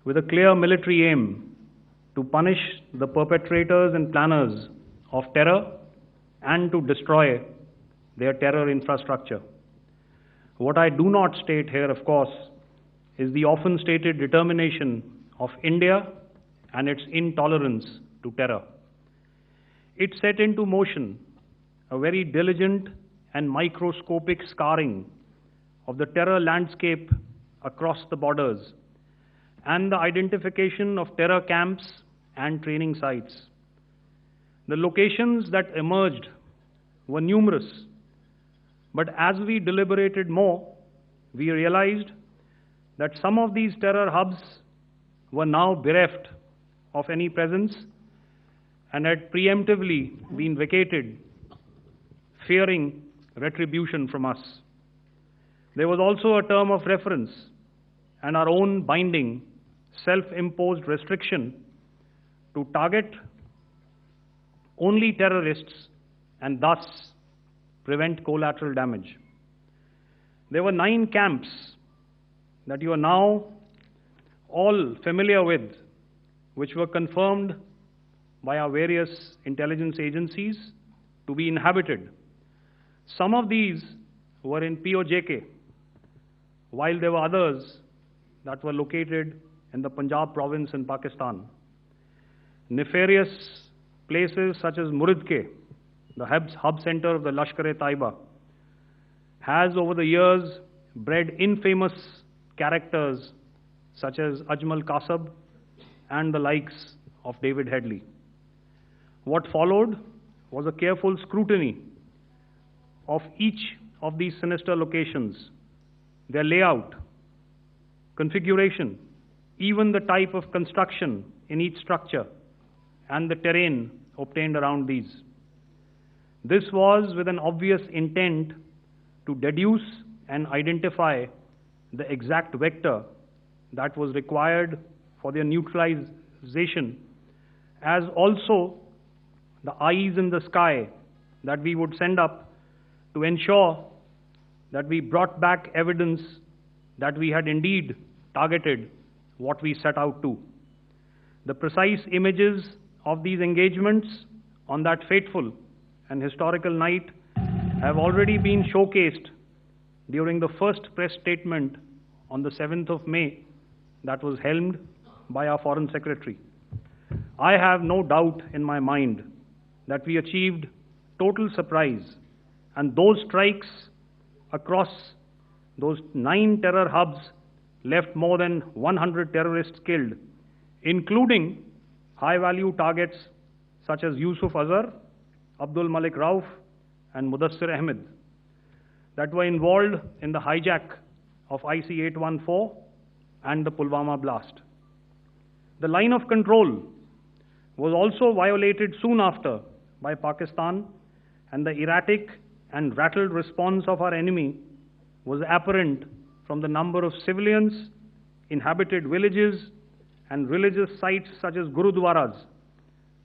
with a clear military aim to punish the perpetrators and planners of terror and to destroy their terror infrastructure. What I do not state here, of course, is the often stated determination of India and its intolerance to terror. It set into motion a very diligent and microscopic scarring of the terror landscape across the borders and the identification of terror camps and training sites. The locations that emerged were numerous, but as we deliberated more, we realized that some of these terror hubs were now bereft of any presence and had preemptively been vacated, fearing retribution from us. There was also a term of reference and our own binding, self-imposed restriction to target only terrorists and thus prevent collateral damage. There were 9 camps that you are now all familiar with, which were confirmed by our various intelligence agencies to be inhabited. Some of these were in POJK, while there were others that were located in the Punjab province in Pakistan. Nefarious places such as Muridke, the hub center of the Lashkar-e-Taiba, has over the years bred infamous characters such as Ajmal Kasab and the likes of David Headley. What followed was a careful scrutiny of each of these sinister locations, their layout, configuration, even the type of construction in each structure, and the terrain obtained around these. This was with an obvious intent to deduce and identify the exact vector that was required for their neutralization, as also the eyes in the sky that we would send up to ensure that we brought back evidence that we had indeed targeted what we set out to. The precise images of these engagements on that fateful and historical night have already been showcased during the first press statement on the 7th of May that was helmed by our Foreign Secretary. I have no doubt in my mind that we achieved total surprise, and those strikes across those 9 terror hubs left more than 100 terrorists killed, including high-value targets such as Yusuf Azhar, Abdul Malik Rauf, and Mudassir Ahmed, that were involved in the hijack of IC-814 and the Pulwama blast. The line of control was also violated soon after by Pakistan, and the erratic and rattled response of our enemy was apparent from the number of civilians, inhabited villages, and religious sites such as Gurudwaras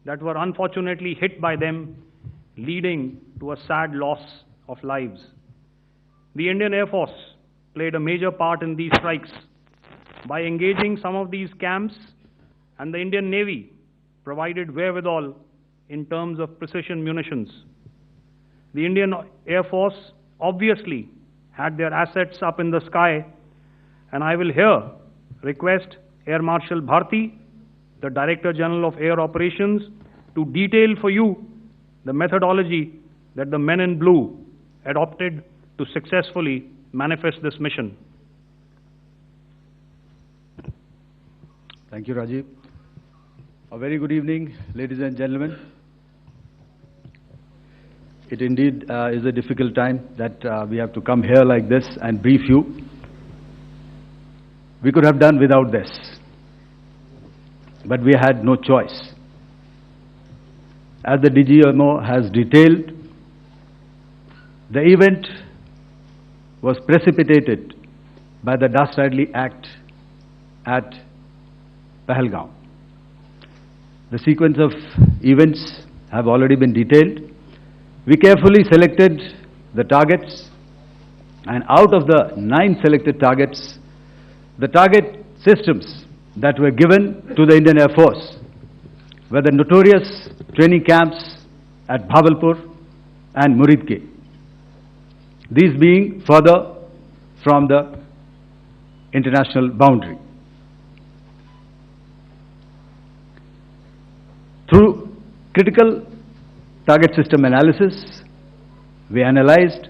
that were unfortunately hit by them, leading to a sad loss of lives. The Indian Air Force played a major part in these strikes by engaging some of these camps, and the Indian Navy provided wherewithal in terms of precision munitions. The Indian Air Force obviously had their assets up in the sky, and I will here request Air Marshal Bharti, the Director General of Air Operations, to detail for you the methodology that the men in blue adopted to successfully manifest this mission. Thank you, Rajiv. A very good evening, ladies and gentlemen. It indeed is a difficult time that we have to come here like this and brief you. We could have done without this, but we had no choice. As the DGMO has detailed, the event was precipitated by the dastardly act at Pahalgam. The sequence of events have already been detailed. We carefully selected the targets, and out of the 9 selected targets, the target systems that were given to the Indian Air Force were the notorious training camps at Bhavalpur and Muridke, these being further from the international boundary. Through critical target system analysis, we analyzed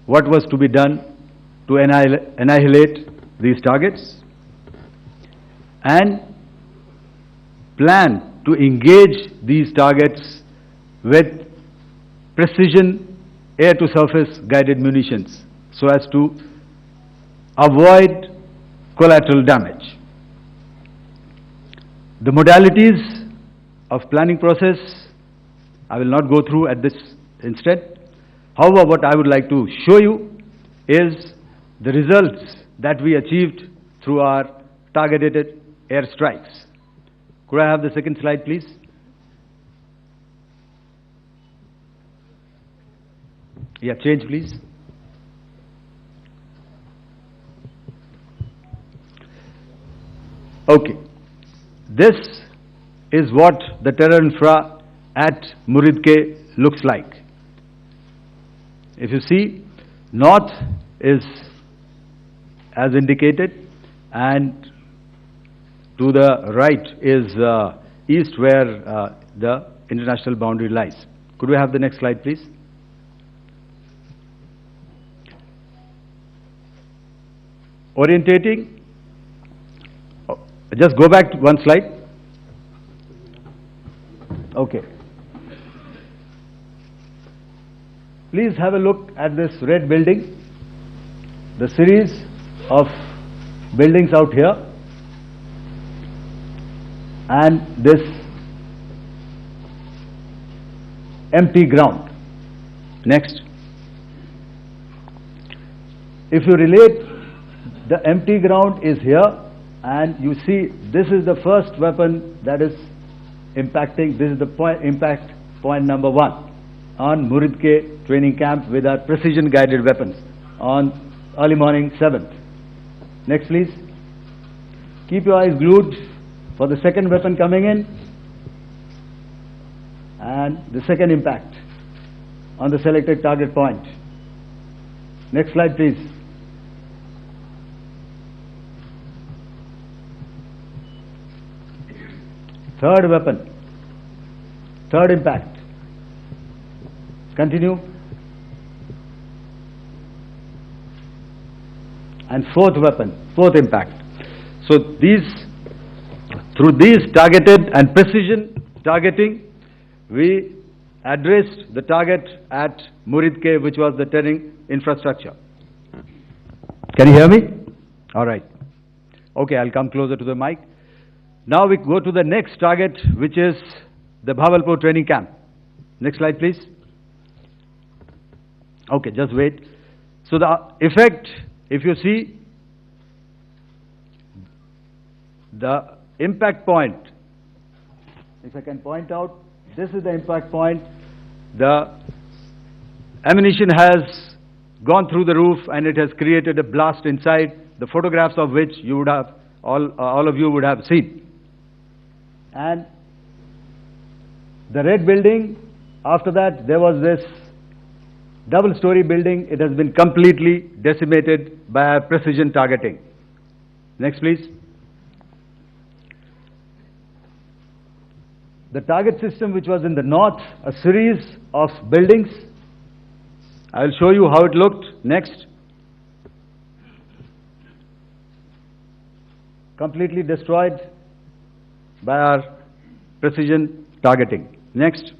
what was to be done to annihilate these targets and plan to engage these targets with precision air-to-surface guided munitions so as to avoid collateral damage. The modalities of planning process I will not go through at this instant. However, what I would like to show you is the results that we achieved through our targeted airstrikes. Could I have the second slide, please? Yeah, change, please. Okay. This is what the terror infra at Muridke looks like. If you see, north is as indicated, and to the right is east, where the international boundary lies. Could we have the next slide, please? Orientating. Just go back to one slide. Okay. Please have a look at this red building, the series of buildings out here, and this empty ground. Next. If you relate, the empty ground is here, and you see this is the first weapon that is impacting. This is the impact point number 1 on Muridke training camp with our precision guided weapons on early morning 7th. Next, please. Keep your eyes glued for the second weapon coming in and the second impact on the selected target point. Next slide, please. Third weapon, third impact. Continue. And fourth weapon, fourth impact. So through these targeted and precision targeting, we addressed the target at Muridke, which was the terrain infrastructure. Can you hear me? All right. Okay, I'll come closer to the mic. Now we go to the next target, which is the Bhavalpur training camp. Next slide, please. Okay, just wait. So the effect, if you see, the impact point, if I can point out, this is the impact point. The ammunition has gone through the roof and it has created a blast inside, the photographs of which you would have, all of you would have seen. And the red building, after that there was this double-story building. It has been completely decimated by our precision targeting. Next, please. The target system, which was in the north, a series of buildings. I will show you how it looked. Next. Completely destroyed by our precision targeting. Next.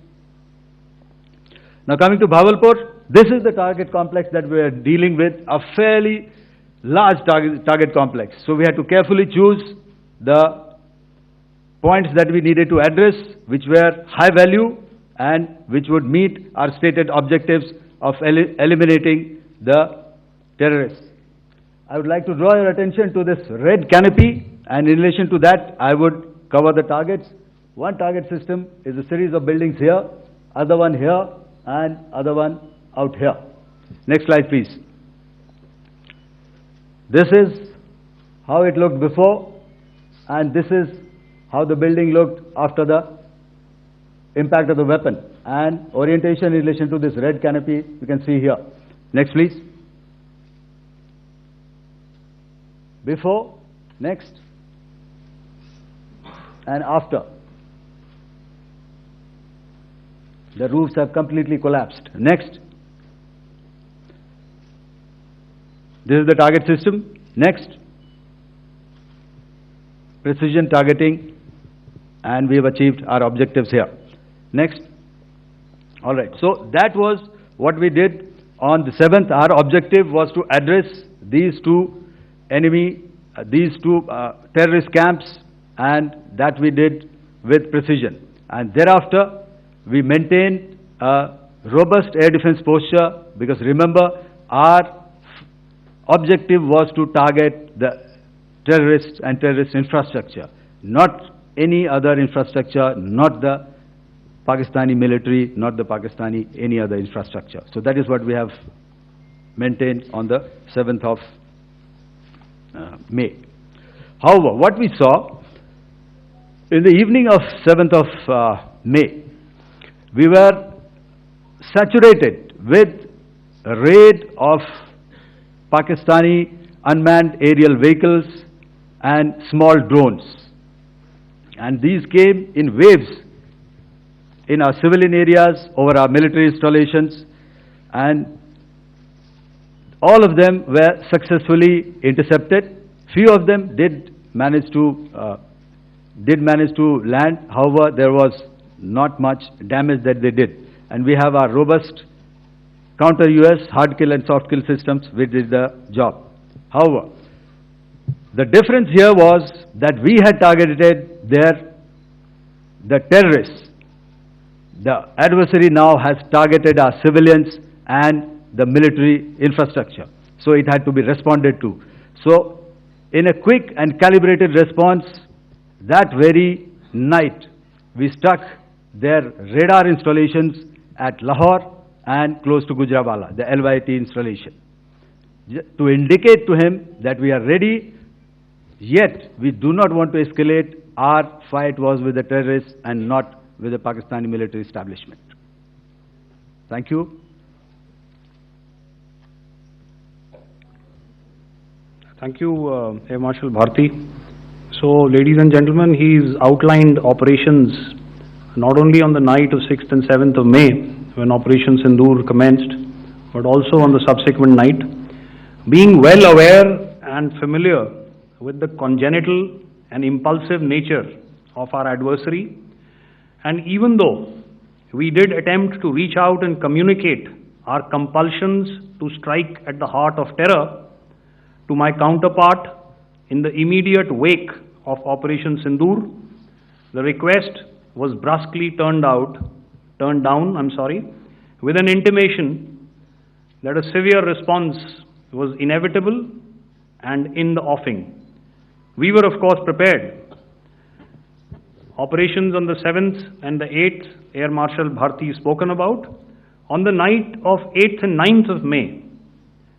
Now coming to Bhavalpur, this is the target complex that we are dealing with, a fairly large target complex. So we had to carefully choose the points that we needed to address, which were high value and which would meet our stated objectives of eliminating the terrorists. I would like to draw your attention to this red canopy, and in relation to that, I would cover the targets. One target system is a series of buildings here, other one here, and other one out here. Next slide, please. This is how it looked before, and this is how the building looked after the impact of the weapon, and orientation in relation to this red canopy you can see here. Next please. Before, next, and after. The roofs have completely collapsed. Next. This is the target system. Next. Precision targeting, and we have achieved our objectives here. Next. All right. So that was what we did on the 7th. Our objective was to address these two terrorist camps, and that we did with precision. And thereafter, we maintained a robust air defense posture, because remember, our objective was to target the terrorists and terrorist infrastructure, not any other infrastructure, not the Pakistani military, not the Pakistani any other infrastructure. So that is what we have maintained on the 7th of May. However, what we saw in the evening of 7th of May, we were saturated with a raid of Pakistani unmanned aerial vehicles and small drones. And these came in waves in our civilian areas, over our military installations, and all of them were successfully intercepted. Few of them did manage to land. However, there was not much damage that they did. And we have our robust counter-US hard kill and soft kill systems which did the job. However, the difference here was that we had targeted the terrorists. The adversary now has targeted our civilians and the military infrastructure. So it had to be responded to. So in a quick and calibrated response, that very night, we struck their radar installations at Lahore and close to Gujranwala, the LYT installation, to indicate to him that we are ready, yet we do not want to escalate. Our fight was with the terrorists and not with the Pakistani military establishment. Thank you. Thank you, Air Marshal Bharti. So, ladies and gentlemen, he's outlined operations not only on the night of 6th and 7th of May, when Operation Sindoor commenced, but also on the subsequent night. Being well aware and familiar with the congenital and impulsive nature of our adversary, and even though we did attempt to reach out and communicate our compulsions to strike at the heart of terror to my counterpart in the immediate wake of Operation Sindoor, the request was brusquely turned down, with an intimation that a severe response was inevitable and in the offing. We were, of course, prepared. Operations on the 7th and the 8th, Air Marshal Bharti spoken about. On the night of 8th and 9th of May,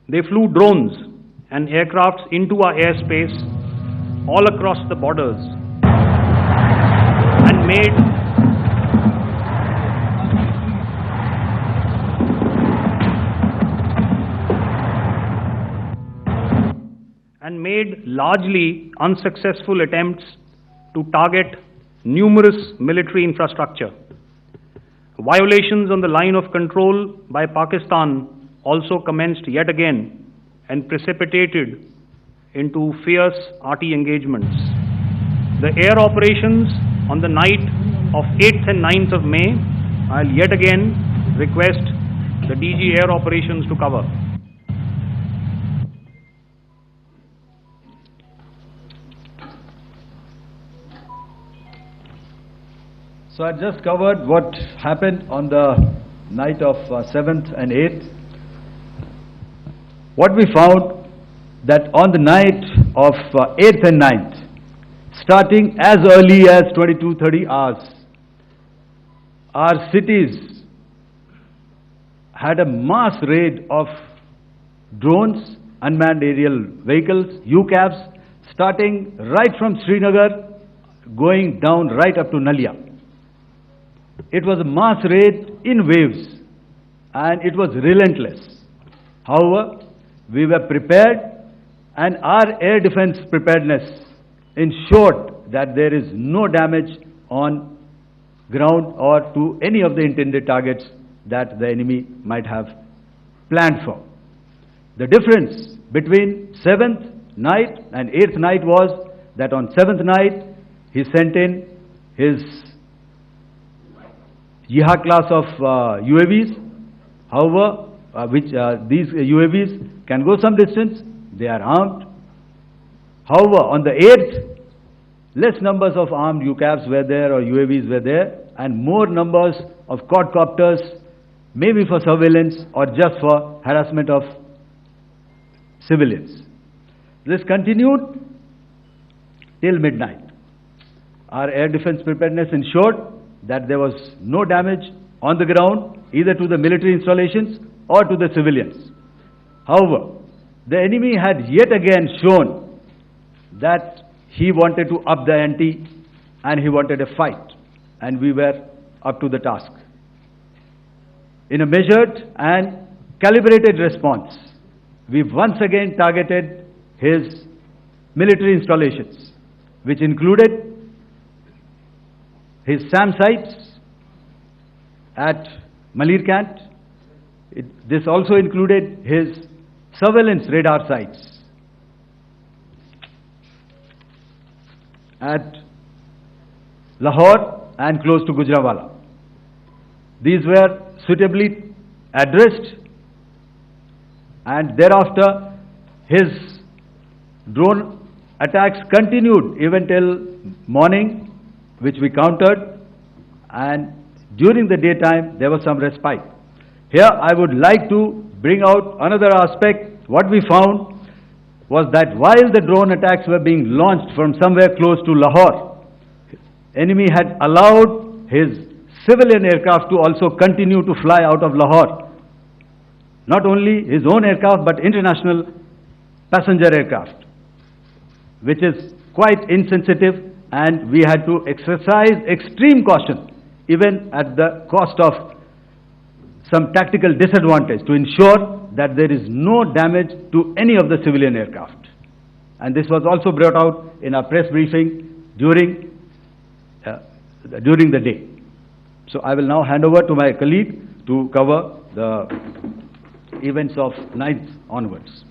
they flew drones and aircrafts into our airspace all across the borders and made largely unsuccessful attempts to target numerous military infrastructure. Violations on the line of control by Pakistan also commenced yet again and precipitated into fierce arty engagements. The air operations on the night of 8th and 9th of May, I'll yet again request the DG Air Operations to cover. So I just covered what happened on the night of 7th and 8th. What we found that on the night of 8th and 9th, starting as early as 22:30 hours, our cities had a mass raid of drones, unmanned aerial vehicles, UCAVs, starting right from Srinagar, going down right up to Nalia. It was a mass raid in waves, and it was relentless. However, we were prepared, and our air defense preparedness ensured that there is no damage on ground or to any of the intended targets that the enemy might have planned for. The difference between 7th night and 8th night was that on 7th night, he sent in his Jihad class of UAVs. However, these UAVs can go some distance, they are armed. However, on the 8th, less numbers of armed UCAVs were there or UAVs were there, and more numbers of quadcopters, maybe for surveillance or just for harassment of civilians. This continued till midnight. Our air defense preparedness ensured that there was no damage on the ground, either to the military installations or to the civilians. However, the enemy had yet again shown that he wanted to up the ante and he wanted a fight, and we were up to the task. In a measured and calibrated response, we once again targeted his military installations, which included his SAM sites at Malirkant. This also included his surveillance radar sites at Lahore and close to Gujranwala. These were suitably addressed, and thereafter his drone attacks continued even till morning, which we countered, and during the daytime there was some respite. Here I would like to bring out another aspect. What we found was that while the drone attacks were being launched from somewhere close to Lahore, enemy had allowed his civilian aircraft to also continue to fly out of Lahore. Not only his own aircraft, but international passenger aircraft, which is quite insensitive, and we had to exercise extreme caution, even at the cost of some tactical disadvantage, to ensure that there is no damage to any of the civilian aircraft. And this was also brought out in our press briefing during the day. So I will now hand over to my colleague to cover the events of 9th onwards.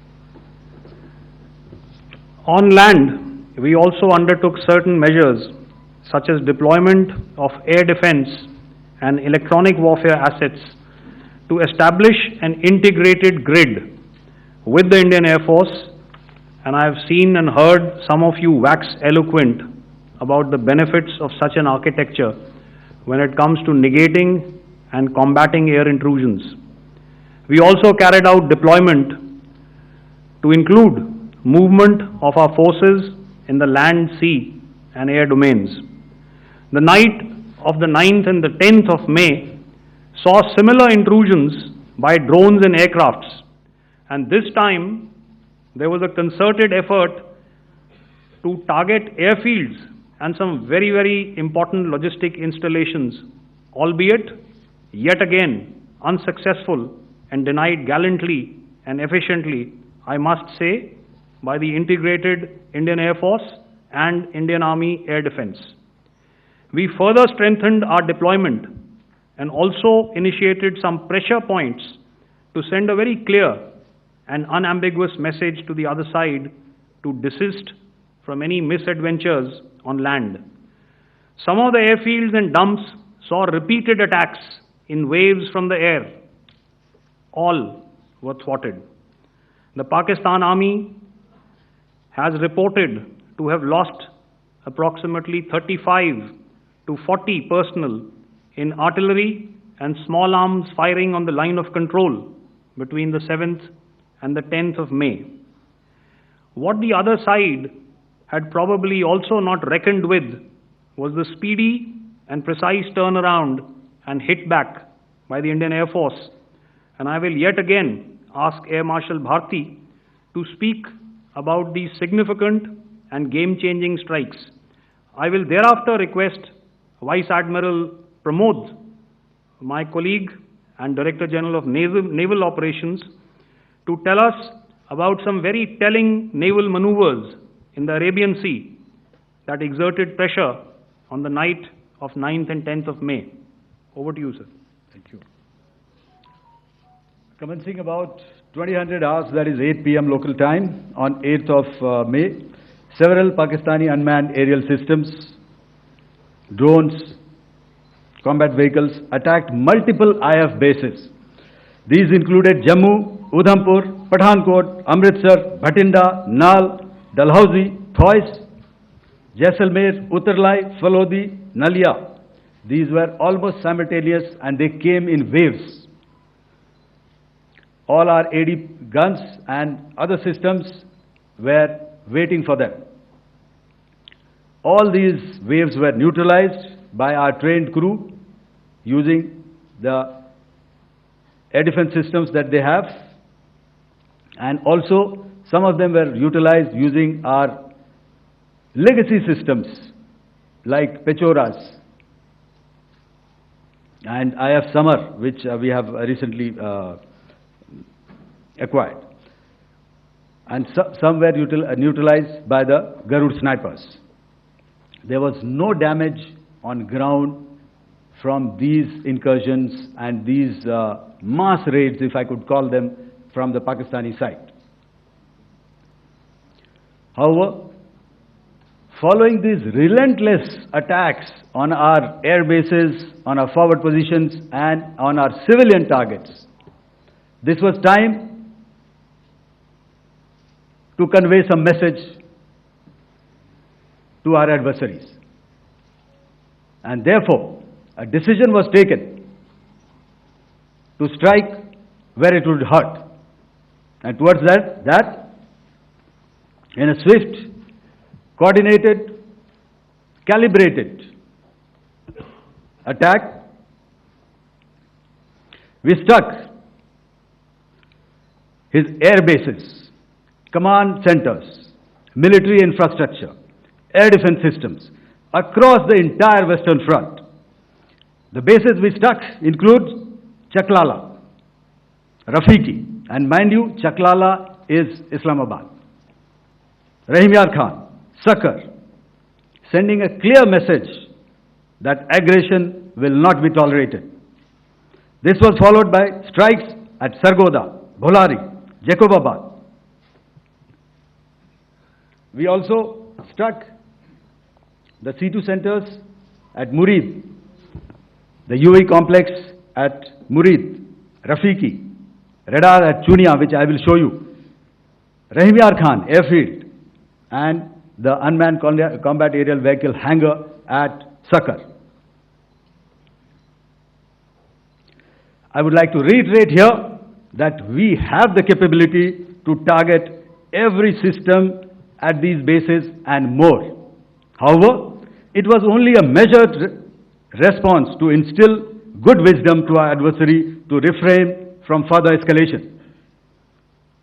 On land, we also undertook certain measures such as deployment of air defense and electronic warfare assets to establish an integrated grid with the Indian Air Force, and I have seen and heard some of you wax eloquent about the benefits of such an architecture when it comes to negating and combating air intrusions. We also carried out deployment to include movement of our forces in the land, sea and air domains. The night of the 9th and the 10th of May saw similar intrusions by drones and aircrafts, and this time there was a concerted effort to target airfields and some very, very important logistic installations, albeit yet again unsuccessful and denied gallantly and efficiently, I must say, by the integrated Indian Air Force and Indian Army Air Defense. We further strengthened our deployment and also initiated some pressure points to send a very clear and unambiguous message to the other side to desist from any misadventures on land. Some of the airfields and dumps saw repeated attacks in waves from the air. All were thwarted. The Pakistan Army has reported to have lost approximately 35 to 40 personnel in artillery and small arms firing on the line of control between the 7th and the 10th of May. What the other side had probably also not reckoned with was the speedy and precise turnaround and hit back by the Indian Air Force. And I will yet again ask Air Marshal Bharti to speak about these significant and game-changing strikes. I will thereafter request Vice Admiral Pramod, my colleague and Director General of Naval Operations, to tell us about some very telling naval maneuvers in the Arabian Sea that exerted pressure on the night of 9th and 10th of May. Over to you, sir. Thank you. Commencing about 2000 hours, that is 8 p.m. local time, on 8th of May, several Pakistani unmanned aerial systems, drones, combat vehicles attacked multiple IF bases. These included Jammu, Udhampur, Pathankot, Amritsar, Bhatinda, Nal, Dalhousie, Thois, Jaisalmer, Uttarlai, Falodi, Nalia. These were almost simultaneous and they came in waves. All our AD guns and other systems were waiting for them. All these waves were neutralized by our trained crew using the air defense systems that they have, and also some of them were utilized using our legacy systems like Pechoras and IF Summer, which we have recently acquired. And some were neutralized by the Garud snipers. There was no damage on ground from these incursions and these mass raids, if I could call them, from the Pakistani side. However, following these relentless attacks on our air bases, on our forward positions, and on our civilian targets, this was time to convey some message to our adversaries. And therefore, a decision was taken to strike where it would hurt. And towards that, in a swift, coordinated, calibrated attack, we struck his air bases, command centers, military infrastructure, air defense systems across the entire Western Front. The bases we struck include Chaklala, Rafiki, and mind you, Chaklala is Islamabad. Rahim Yar Khan, Sakar, sending a clear message that aggression will not be tolerated. This was followed by strikes at Sargoda, Bholari, Jacobabad. We also struck the C2 centers at Murid, the UAE complex at Murid, Rafiki, radar at Chunia, which I will show you, Rahim Yar Khan airfield, and the unmanned combat aerial vehicle hangar at Sakar. I would like to reiterate here that we have the capability to target every system at these bases and more. However, it was only a measured response to instill good wisdom to our adversary to refrain from further escalation.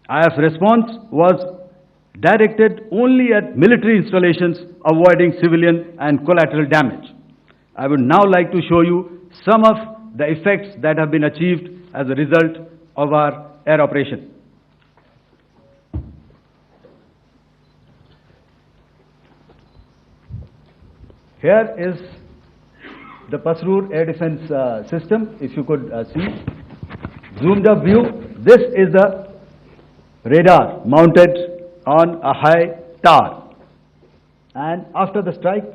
IF's response was directed only at military installations, avoiding civilian and collateral damage. I would now like to show you some of the effects that have been achieved as a result of our air operation. Here is the Pasrur air defense system, if you could see. Zoomed up view. This is the radar mounted on a high tower. And after the strike,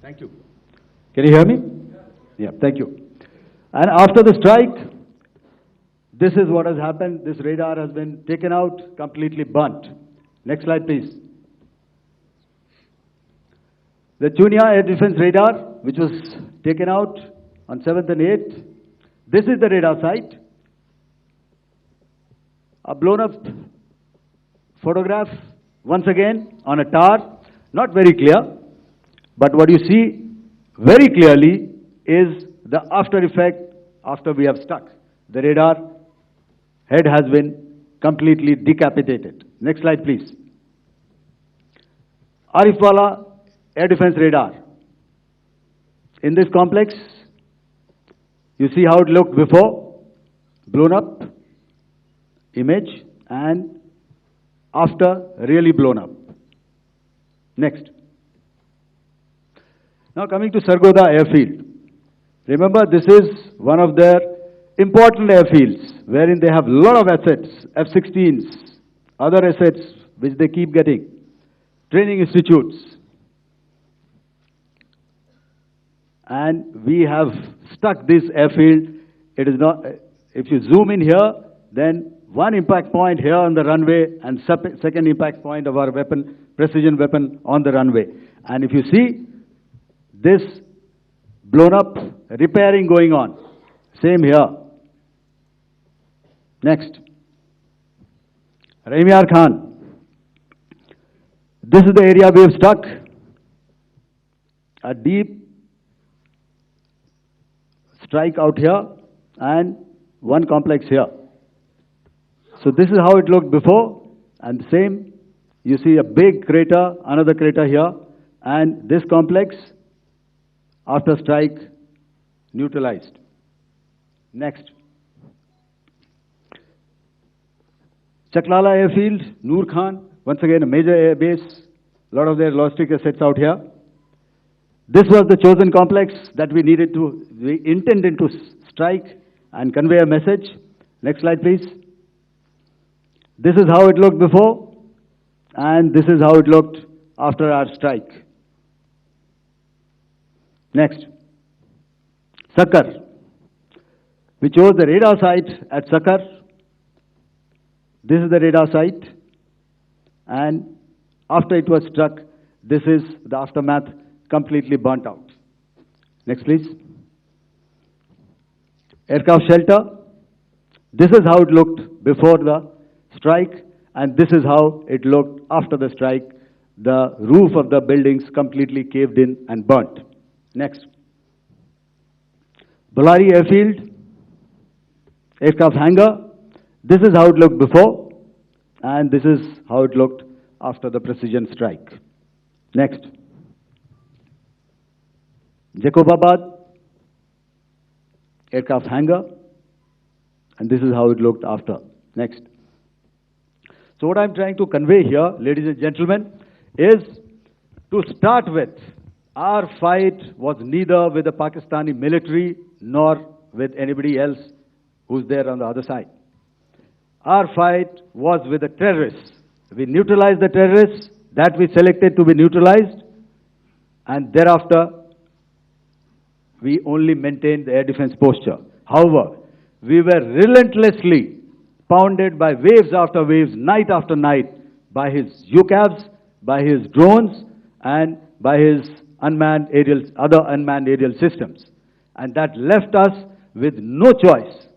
thank you. Can you hear me? Yeah, thank you. And after the strike, this is what has happened. This radar has been taken out, completely burnt. Next slide, please. The Chunia air defense radar, which was taken out on 7th and 8th. This is the radar site. A blown up photograph, once again, on a tower, not very clear. But what you see very clearly is the after effect after we have struck. The radar head has been completely decapitated. Next slide, please. Arifwala air defense radar. In this complex, you see how it looked before, blown up image, and after, really blown up. Next. Now coming to Sargodha airfield. Remember, this is one of their important airfields wherein they have a lot of assets, F-16s, other assets which they keep getting, training institutes. And we have stuck this airfield. It is not, if you zoom in here, then one impact point here on the runway and second impact point of our weapon, precision weapon on the runway. And if you see this blown up, repairing going on. Same here. Next. Raimiar Khan. This is the area we have struck. A deep strike out here and one complex here. So this is how it looked before, and the same, you see a big crater, another crater here, and this complex, after strike, neutralized. Next. Chaklala airfield, Noor Khan, once again a major air base, a lot of their logistic assets out here. This was the chosen complex that we intended to strike and convey a message. Next slide, please. This is how it looked before, and this is how it looked after our strike. Next. Sakar. We chose the radar site at Sakar. This is the radar site, and after it was struck, this is the aftermath, completely burnt out. Next, please. Aircraft shelter. This is how it looked before the strike, and this is how it looked after the strike. The roof of the buildings completely caved in and burnt. Next. Bihari airfield, aircraft hangar. This is how it looked before, and this is how it looked after the precision strike. Next. Jacobabad, aircraft hangar, and this is how it looked after. Next. So what I'm trying to convey here, ladies and gentlemen, is to start with, our fight was neither with the Pakistani military nor with anybody else who's there on the other side. Our fight was with the terrorists. We neutralized the terrorists that we selected to be neutralized, and thereafter, we only maintained the air defense posture. However, we were relentlessly pounded by waves after waves, night after night, by his UCAVs, by his drones, and by his other unmanned aerial systems. And that left us with no choice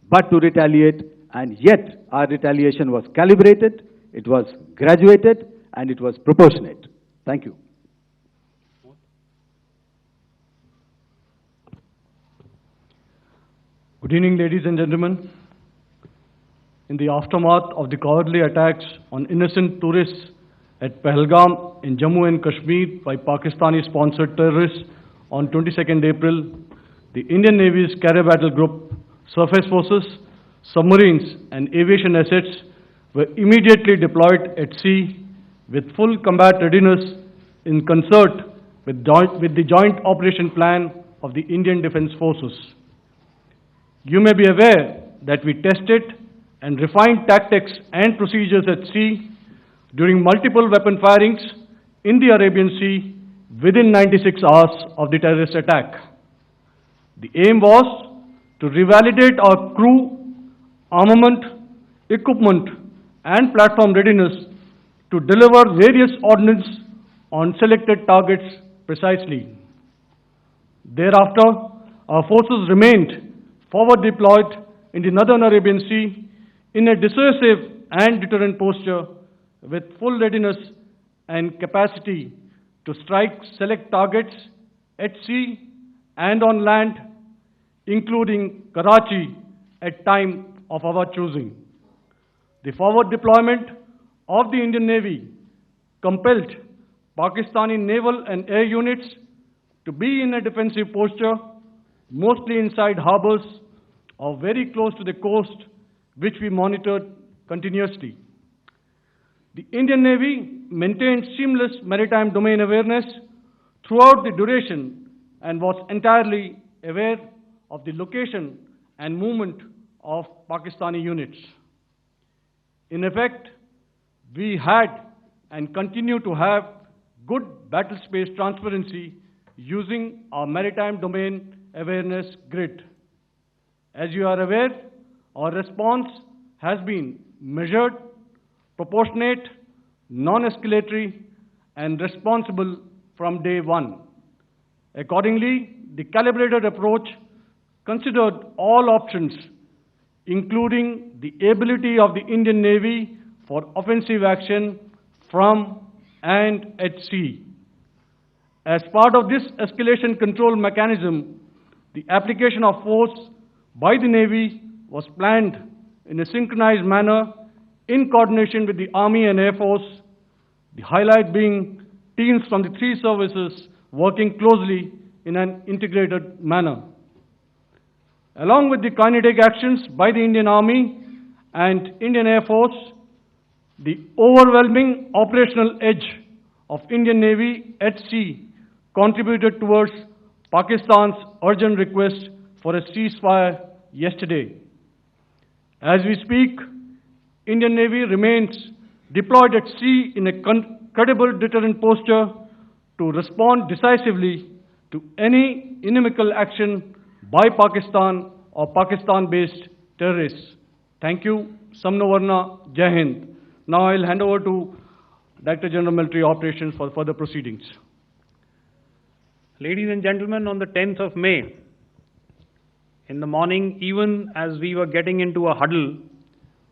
but to retaliate, and yet our retaliation was calibrated, it was graduated, and it was proportionate. Thank you. Good evening, ladies and gentlemen. In the aftermath of the cowardly attacks on innocent tourists at Pahalgam in Jammu and Kashmir by Pakistani-sponsored terrorists on 22nd April, the Indian Navy's Carrier Battle Group, surface forces, submarines, and aviation assets were immediately deployed at sea with full combat readiness in concert with the Joint Operation Plan of the Indian Defence Forces. You may be aware that we tested and refined tactics and procedures at sea during multiple weapon firings in the Arabian Sea within 96 hours of the terrorist attack. The aim was to revalidate our crew, armament, equipment, and platform readiness to deliver various ordnance on selected targets precisely. Thereafter, our forces remained forward deployed in the Northern Arabian Sea in a dissuasive and deterrent posture with full readiness and capacity to strike select targets at sea and on land, including Karachi at time of our choosing. The forward deployment of the Indian Navy compelled Pakistani naval and air units to be in a defensive posture, mostly inside harbors or very close to the coast, which we monitored continuously. The Indian Navy maintained seamless maritime domain awareness throughout the duration and was entirely aware of the location and movement of Pakistani units. In effect, we had and continue to have good battle space transparency using our maritime domain awareness grid. As you are aware, our response has been measured, proportionate, non-escalatory, and responsible from day one. Accordingly, the calibrated approach considered all options, including the ability of the Indian Navy for offensive action from and at sea. As part of this escalation control mechanism, the application of force by the Navy was planned in a synchronized manner in coordination with the Army and Air Force, the highlight being teams from the three services working closely in an integrated manner. Along with the kinetic actions by the Indian Army and Indian Air Force, the overwhelming operational edge of Indian Navy at sea contributed towards Pakistan's urgent request for a ceasefire yesterday. As we speak, Indian Navy remains deployed at sea in a credible deterrent posture to respond decisively to any inimical action by Pakistan or Pakistan-based terrorists. Thank you. Samno Varna, Jai Hind. Now I'll hand over to Director General Military Operations for further proceedings. Ladies and gentlemen, on the 10th of May, in the morning, even as we were getting into a huddle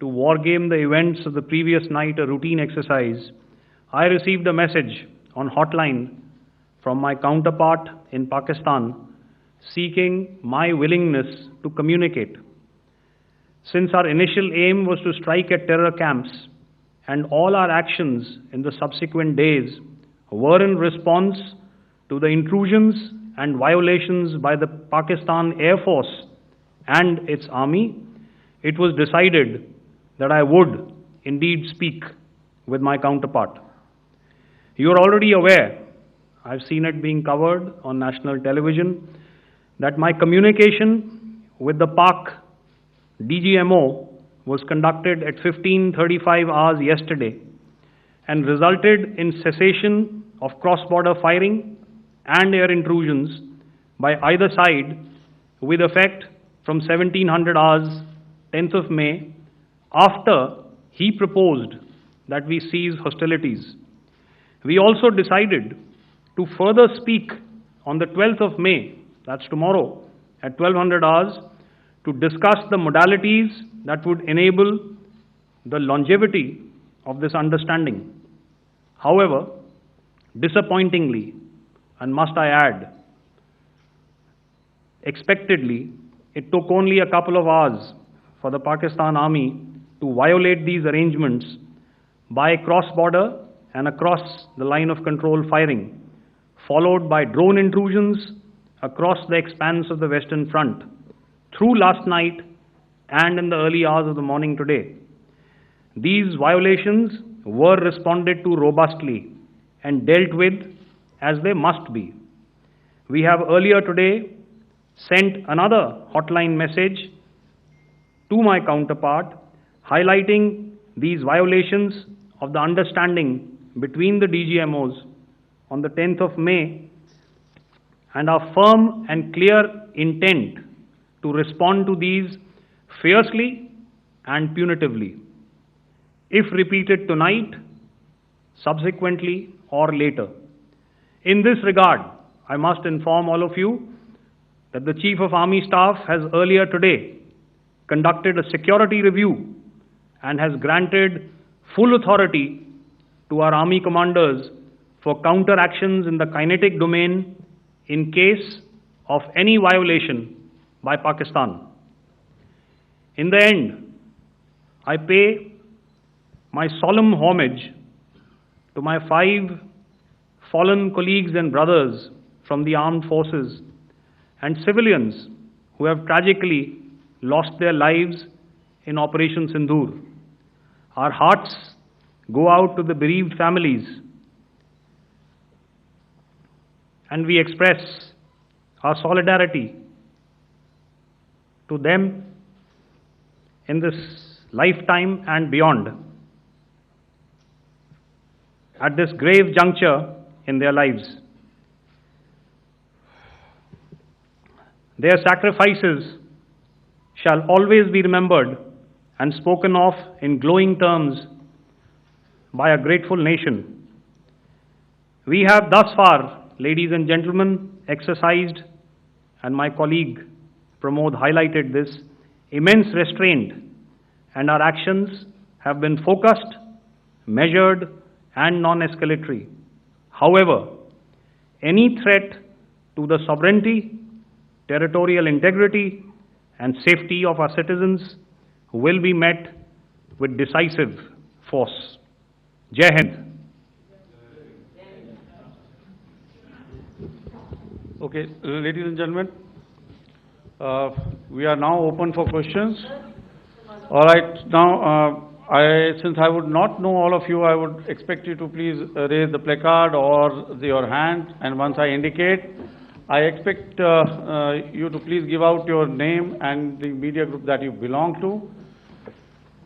to wargame the events of the previous night, a routine exercise, I received a message on hotline from my counterpart in Pakistan seeking my willingness to communicate. Since our initial aim was to strike at terror camps, and all our actions in the subsequent days were in response to the intrusions and violations by the Pakistan Air Force and its army, it was decided that I would indeed speak with my counterpart. You are already aware, I've seen it being covered on national television, that my communication with the Pak DGMO was conducted at 15:35 hours yesterday and resulted in cessation of cross-border firing and air intrusions by either side with effect from 1700 hours, 10th of May, after he proposed that we cease hostilities. We also decided to further speak on the 12th of May, that's tomorrow, at 1200 hours, to discuss the modalities that would enable the longevity of this understanding. However, disappointingly, and must I add, expectedly, it took only a couple of hours for the Pakistan Army to violate these arrangements by cross-border and across the line of control firing, followed by drone intrusions across the expanse of the Western Front, through last night and in the early hours of the morning today. These violations were responded to robustly and dealt with as they must be. We have earlier today sent another hotline message to my counterpart highlighting these violations of the understanding between the DGMOs on the 10th of May and our firm and clear intent to respond to these fiercely and punitively, if repeated tonight, subsequently, or later. In this regard, I must inform all of you that the Chief of Army Staff has earlier today conducted a security review and has granted full authority to our Army commanders for counter-actions in the kinetic domain in case of any violation by Pakistan. In the end, I pay my solemn homage to my 5 fallen colleagues and brothers from the armed forces and civilians who have tragically lost their lives in Operation Sindoor. Our hearts go out to the bereaved families, and we express our solidarity to them in this lifetime and beyond, at this grave juncture in their lives. Their sacrifices shall always be remembered and spoken of in glowing terms by a grateful nation. We have thus far, ladies and gentlemen, exercised, and my colleague Pramod highlighted this, immense restraint, and our actions have been focused, measured, and non-escalatory. However, any threat to the sovereignty, territorial integrity, and safety of our citizens will be met with decisive force. Jai Hind. Okay, ladies and gentlemen, we are now open for questions. All right, now, since I would not know all of you, I would expect you to please raise the placard or your hand, and once I indicate, I expect you to please give out your name and the media group that you belong to.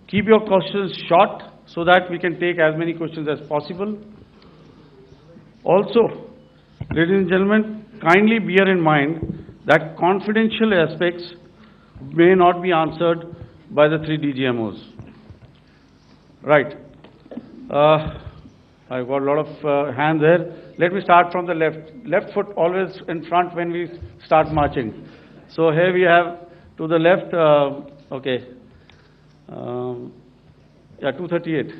Keep your questions short so that we can take as many questions as possible. Also, ladies and gentlemen, kindly bear in mind that confidential aspects may not be answered by the 3 DGMOs. Right. I've got a lot of hands there. Let me start from the left. Left foot always in front when we start marching. So here we have to the left, okay. Yeah, 238.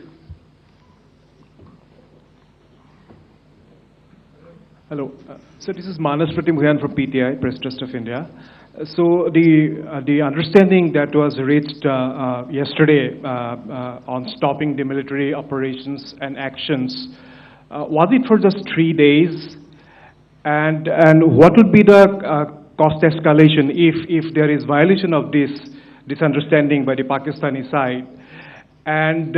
Hello. So this is Manas Pratimugyan from PTI, Press Trust of India. So the understanding that was reached yesterday on stopping the military operations and actions, was it for just 3 days? And what would be the cost escalation if there is violation of this understanding by the Pakistani side? And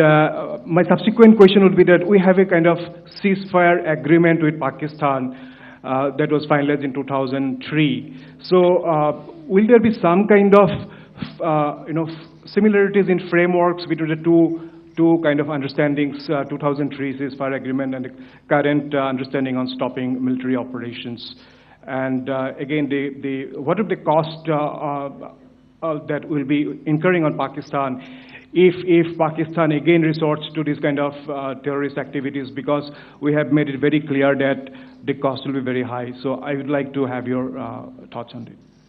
my subsequent question would be that we have a kind of ceasefire agreement with Pakistan that was finalized in 2003. So will there be some kind of similarities in frameworks between the two kind of understandings, 2003 ceasefire agreement and the current understanding on stopping military operations? And again, what are the costs that will be incurring on Pakistan if Pakistan again resorts to this kind of terrorist activities, because we have made it very clear that the cost will be very high. So I would like to have your thoughts on it.